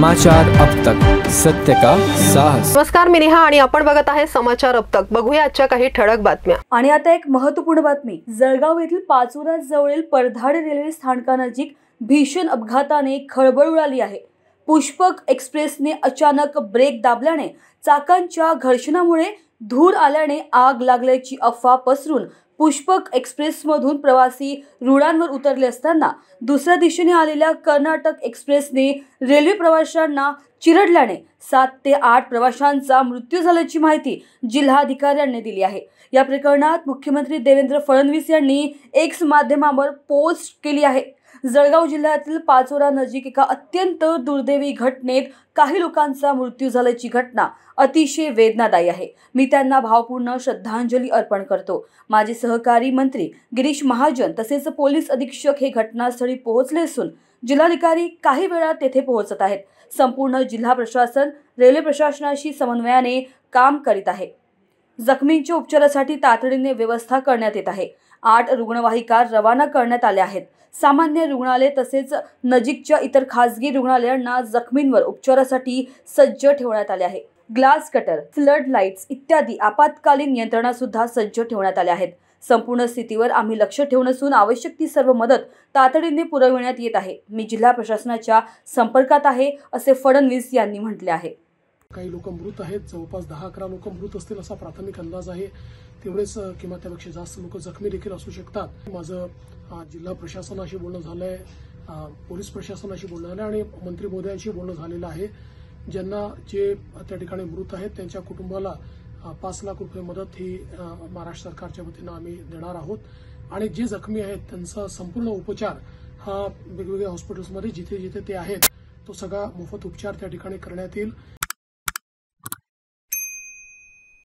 समाचार अब तक, सत्य का साहस। नमस्कार, मी नेहा आणि आपण बघत आहे समाचार अब तक। बघूया आजच्या काही ठळक बातम्या। आणि आता एक महत्त्वपूर्ण बातमी। जळगाव येथील पाचोरा जवळील परधाड रेल्वे स्थानकानजीक भीषण अपघाताने खळबळ उडाली आहे। पुष्पक एक्सप्रेसने अचानक ब्रेक दाबल्याने चाकांच्या घर्षणामुळे धूर आल्याने आग लागल्याची अफवा पसरून पुष्पक एक्सप्रेसमधून प्रवासी रुळांवर उतरले असताना दुसऱ्या दिशेने आलेल्या कर्नाटक एक्सप्रेसने रेल्वे प्रवाशांना चिरडल्याने 7 ते 8 प्रवाशांचा मृत्यू झाल्याची माहिती जिल्हाधिकाऱ्यांनी दिली आहे। या प्रकरणात मुख्यमंत्री देवेंद्र फडणवीस यांनी एक्स माध्यमावर पोस्ट केली आहे। जळगाव जिल्ह्यातील पाचोरा नजीक एका अत्यंत दुर्दैवी घटनेत काही लोकांचा मृत्यू झाल्याची घटना अतिशय वेदनादायी आहे। मी त्यांना भावपूर्ण श्रद्धांजली अर्पण करतो। माझे सहकारी मंत्री गिरीश महाजन तसेच पोलीस अधीक्षक हे घटनास्थळी पोहोचले असून जिल्हाधिकारी काही वेळात तेथे पोहोचत आहेत। संपूर्ण जिल्हा प्रशासन रेल्वे प्रशासनाशी समन्वयाने काम करीत आहे। जखमींच्या उपचारासाठी तातडीने व्यवस्था करण्यात येत आहे। 8 रुग्णवाहिका रवाना करण्यात आल्या आहेत। सामान्य रुग्णालय तसेच नजीकच्या इतर खासगी रुग्णालयांना जखमींवर उपचारासाठी सज्ज ठेवण्यात आले आहे। ग्लास कटर, फ्लड लाईट्स इत्यादी आपत्कालीन यंत्रणा सुद्धा सज्ज ठेवण्यात आल्या आहेत। संपूर्ण स्थितीवर आम्ही लक्ष ठेवून असून आवश्यक ती सर्व मदत तातडीने पुरविण्यात येत आहे। मी जिल्हा प्रशासनाच्या संपर्कात आहे, असे फडणवीस यांनी म्हटले आहे। काही लोक मृत आहेत, जवळपास 10-11 लोक मृत असतील असा प्राथमिक अंदाज आहे। तेवढेच किंवा त्यापेक्षा जास्त लोक जखमी देखील असू शकतात। माझं जिल्हा प्रशासनाशी बोलणं झालंय, पोलीस प्रशासनाशी बोलणं झालं आणि मंत्री महोदयांशी बोलणं झालेलं आहे। ज्यांना जे त्या ठिकाणी मृत आहेत त्यांच्या कुटुंबाला 5 लाख रुपये मदत ही महाराष्ट्र सरकारच्या वतीनं आम्ही देणार आहोत आणि जे जखमी आहेत त्यांचा संपूर्ण उपचार हा वेगवेगळ्या हॉस्पिटल्समध्ये जिथे जिथे ते आहेत तो सगळा मोफत उपचार त्या ठिकाणी करण्यात येईल।